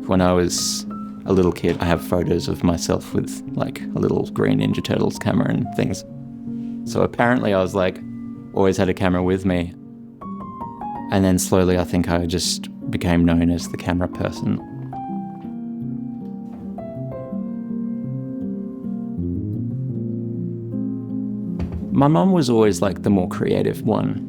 when I was a little kid, I have photos of myself with like a little green Ninja Turtles camera and things. So apparently I was like, always had a camera with me. And then slowly I think I just became known as the camera person. My mum was always like the more creative one.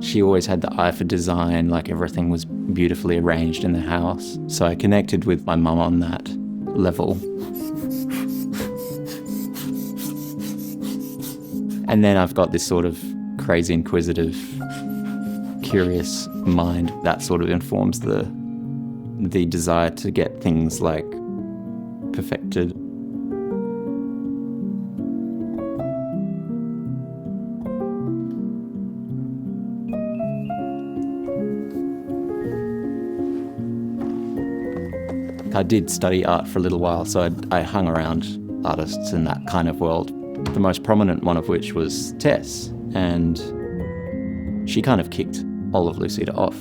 She always had the eye for design, like everything was beautifully arranged in the house. So I connected with my mum on that level. And then I've got this sort of crazy, inquisitive, curious mind that sort of informs the desire to get things like perfected. I did study art for a little while, so I hung around artists in that kind of world. The most prominent one of which was Tess, and she kind of kicked all of Lucida off.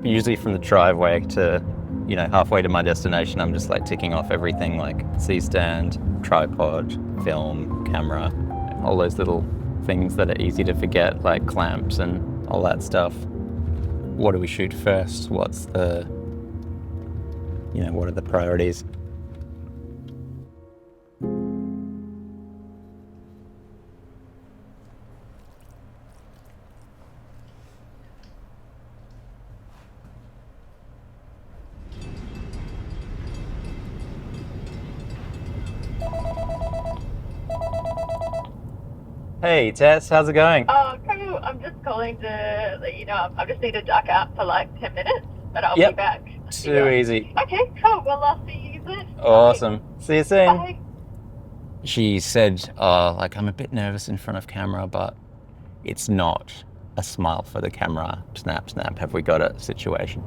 Usually from the driveway to, halfway to my destination, I'm just like ticking off everything like C-stand, tripod, film, camera, all those little things that are easy to forget, like clamps and all that stuff. What do we shoot first? What's the, what are the priorities? Hey Tess, how's it going? Oh, cool. I'm just calling to let you know I just need to duck out for like 10 minutes, but I'll be back. Too easy. Okay, cool. Well, I'll see you then. Awesome. See you soon. Bye. She said, I'm a bit nervous in front of camera, but it's not a smile for the camera, snap, snap, have we got it situation.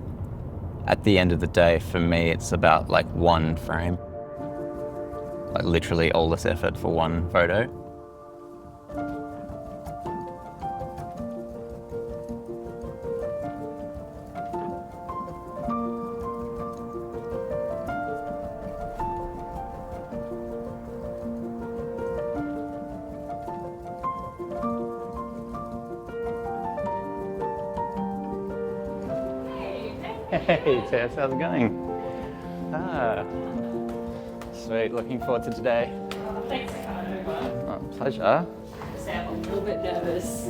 At the end of the day, for me, it's about like one frame. Like literally all this effort for one photo. Hey Tess, how's it going? Sweet, looking forward to today. Thanks for coming over. Oh, pleasure. Sam, I'm a little bit nervous.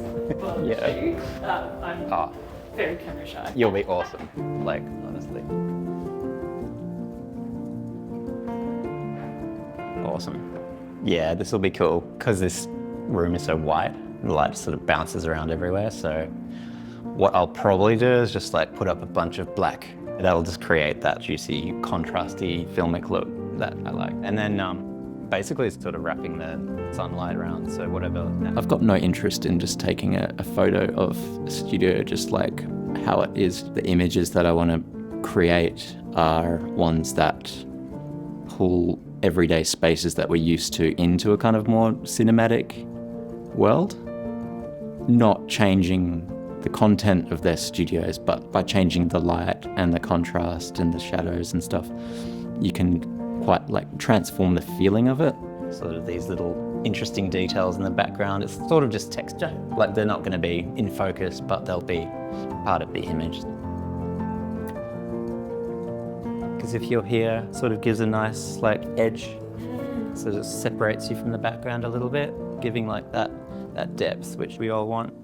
Yeah. I'm very camera shy. You'll be awesome, like, honestly. Awesome. Yeah, this will be cool, because this room is so white, the light sort of bounces around everywhere, so what I'll probably do is just like put up a bunch of black. That'll just create that juicy, contrasty, filmic look that I like. And then basically it's sort of wrapping the sunlight around, so whatever. I've got no interest in just taking a photo of a studio, just like how it is. The images that I want to create are ones that pull everyday spaces that we're used to into a kind of more cinematic world. Not changing the content of their studios, but by changing the light and the contrast and the shadows and stuff, you can quite like transform the feeling of it. Sort of these little interesting details in the background. It's sort of just texture. Like they're not going to be in focus, but they'll be part of the image. Because if you're here, it sort of gives a nice like edge. So it just separates you from the background a little bit, giving like that depth which we all want.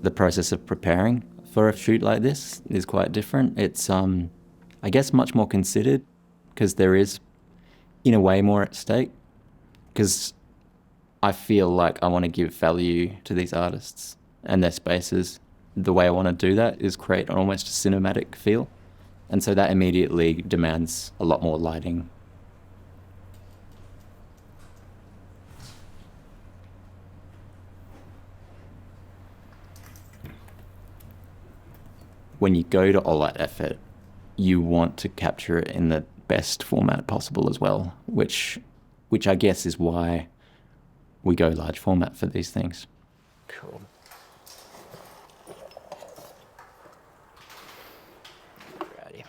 The process of preparing for a shoot like this is quite different. It's, I guess, much more considered because there is, in a way, more at stake. Because I feel like I want to give value to these artists and their spaces. The way I want to do that is create almost a cinematic feel. And so that immediately demands a lot more lighting. When you go to all that effort, you want to capture it in the best format possible as well, which I guess is why we go large format for these things. Cool. Alrighty.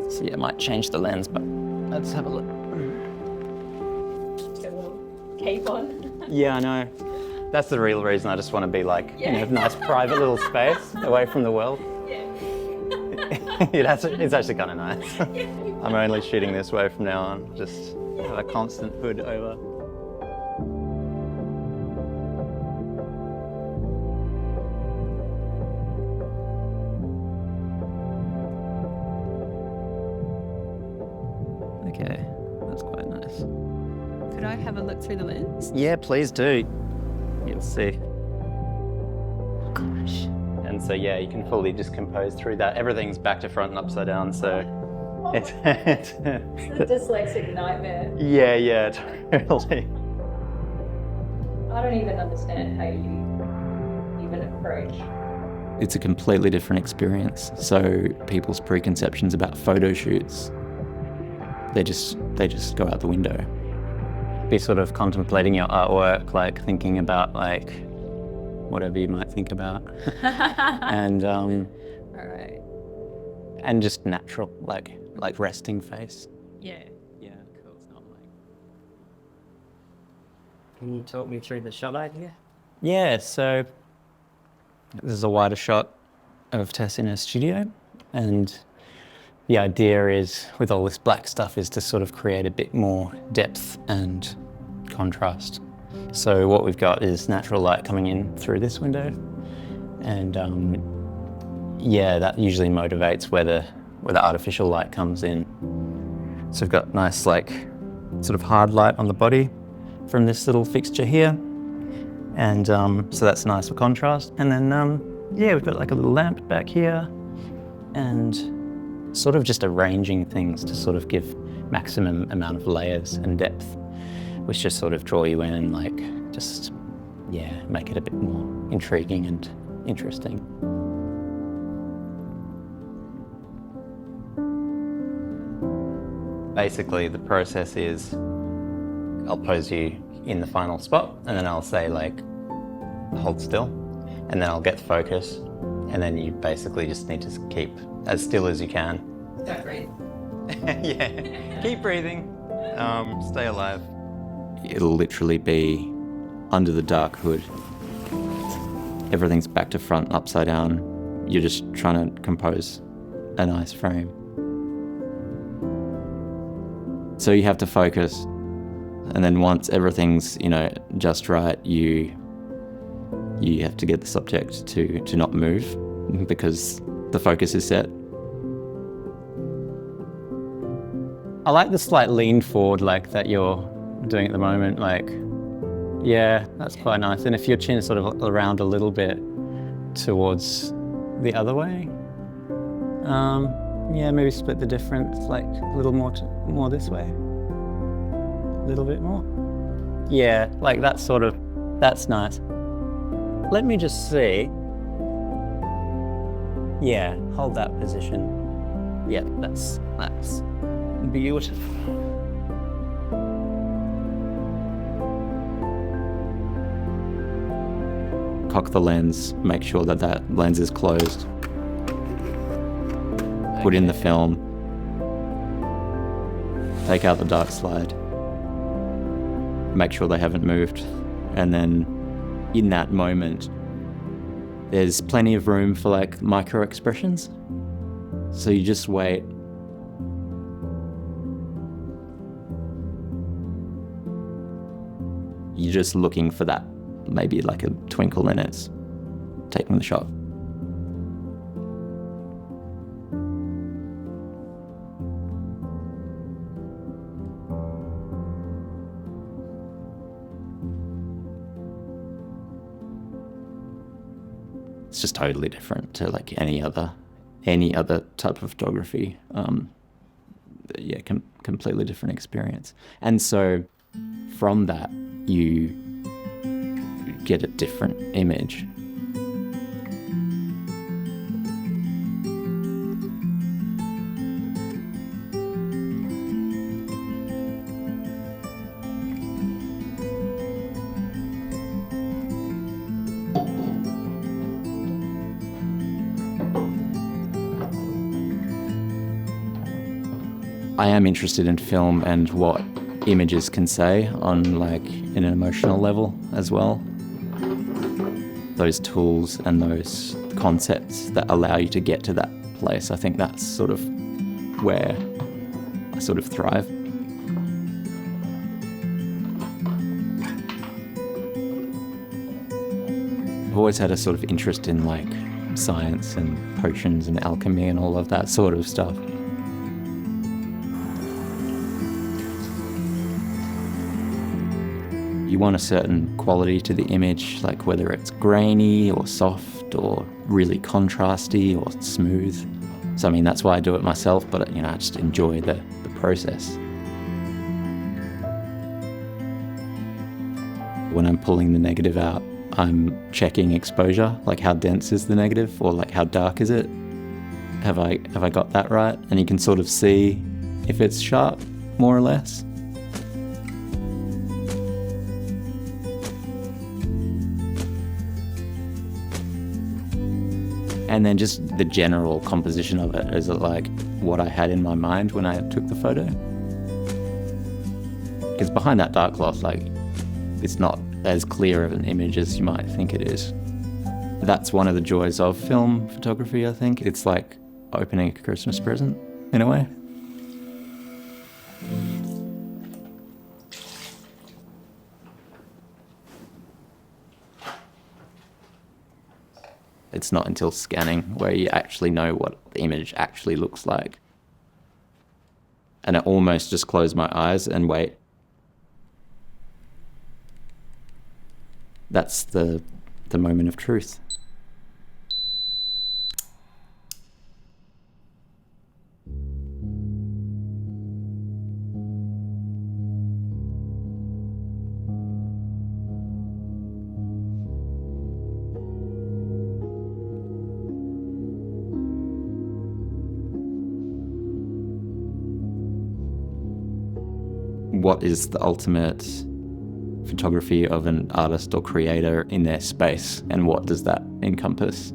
So yeah, I might change the lens, but let's have a look. Get a little cape on. Yeah, I know. That's the real reason I just want to be like in a nice private little space away from the world. Yeah. It's actually kind of nice. I'm only shooting this way from now on, just have a constant hood over. Okay, that's quite nice. Could I have a look through the lens? Yeah, please do. You'll see. Gosh. And so yeah, you can fully just compose through that. Everything's back to front and upside down, so it's It's a dyslexic nightmare. yeah, totally. I don't even understand how you even approach. It's a completely different experience. So people's preconceptions about photo shoots, they just go out the window. Be sort of contemplating your artwork, like thinking about like whatever you might think about, and All right. and just natural, like resting face. Yeah. Yeah, cool. It's not like. Can you talk me through the shot idea? Yeah, so this is a wider shot of Tess in her studio, and the idea is, with all this black stuff, is to sort of create a bit more depth and contrast. So what we've got is natural light coming in through this window, and yeah, that usually motivates where the artificial light comes in. So we've got nice like sort of hard light on the body from this little fixture here. And so that's nice for contrast. And then, yeah, we've got like a little lamp back here and sort of just arranging things to sort of give maximum amount of layers and depth, which just sort of draw you in and like just, yeah, make it a bit more intriguing and interesting. Basically, the process is I'll pose you in the final spot, and then I'll say like, hold still, and then I'll get the focus, and then you basically just need to keep as still as you can. Don't breathe. Yeah, keep breathing, stay alive. It'll literally be under the dark hood. Everything's back to front, upside down. You're just trying to compose a nice frame. So you have to focus. And then once everything's, just right, you have to get the subject to not move because the focus is set. I like the slight lean forward like that you're doing at the moment, like, yeah, that's quite nice. And if your chin is sort of around a little bit towards the other way, yeah, maybe split the difference, like a little more this way. A little bit more. Yeah, like that's nice. Let me just see. Yeah, hold that position. Yeah, that's beautiful. Cock the lens, make sure that lens is closed. Put in the film. take out the dark slide, make sure they haven't moved, and then in that moment, there's plenty of room for like micro expressions. So you just wait. You're just looking for that, maybe like a twinkle in it, taking the shot. It's just totally different to like any other type of photography. Yeah, completely different experience. And so from that, you get a different image. I am interested in film and what images can say on like an emotional level as well. Those tools and those concepts that allow you to get to that place, I think that's sort of where I sort of thrive. I've always had a sort of interest in like science and potions and alchemy and all of that sort of stuff. You want a certain quality to the image, like whether it's grainy or soft or really contrasty or smooth. So I mean, that's why I do it myself, but I just enjoy the process. When I'm pulling the negative out, I'm checking exposure, like how dense is the negative or like how dark is it? Have I got that right? And you can sort of see if it's sharp, more or less. And then just the general composition of it. Is it like what I had in my mind when I took the photo? Because behind that dark cloth, like, it's not as clear of an image as you might think it is. That's one of the joys of film photography, I think. It's like opening a Christmas present, in a way. It's not until scanning where you actually know what the image actually looks like. And I almost just close my eyes and wait. That's the moment of truth. What is the ultimate photography of an artist or creator in their space, and what does that encompass?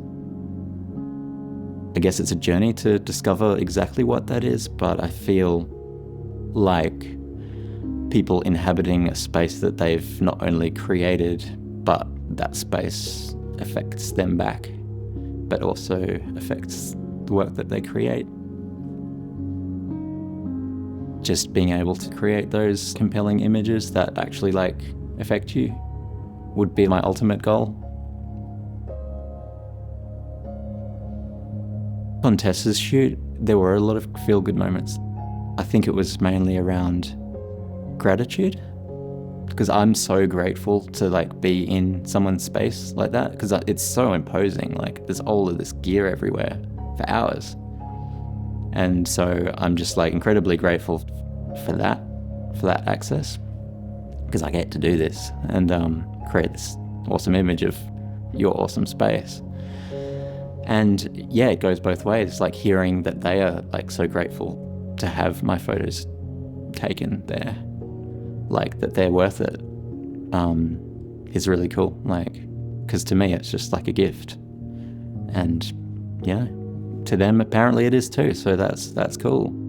I guess it's a journey to discover exactly what that is, but I feel like people inhabiting a space that they've not only created, but that space affects them back, but also affects the work that they create. Just being able to create those compelling images that actually like affect you would be my ultimate goal. On Tessa's shoot, there were a lot of feel-good moments. I think it was mainly around gratitude, because I'm so grateful to like be in someone's space like that, because it's so imposing. Like there's all of this gear everywhere for hours. And so I'm just like incredibly grateful for that access, because I get to do this and create this awesome image of your awesome space. And yeah, it goes both ways, like hearing that they are like so grateful to have my photos taken there, like that they're worth it, is really cool. Like, because to me it's just like a gift, and to them apparently it is too, so that's cool.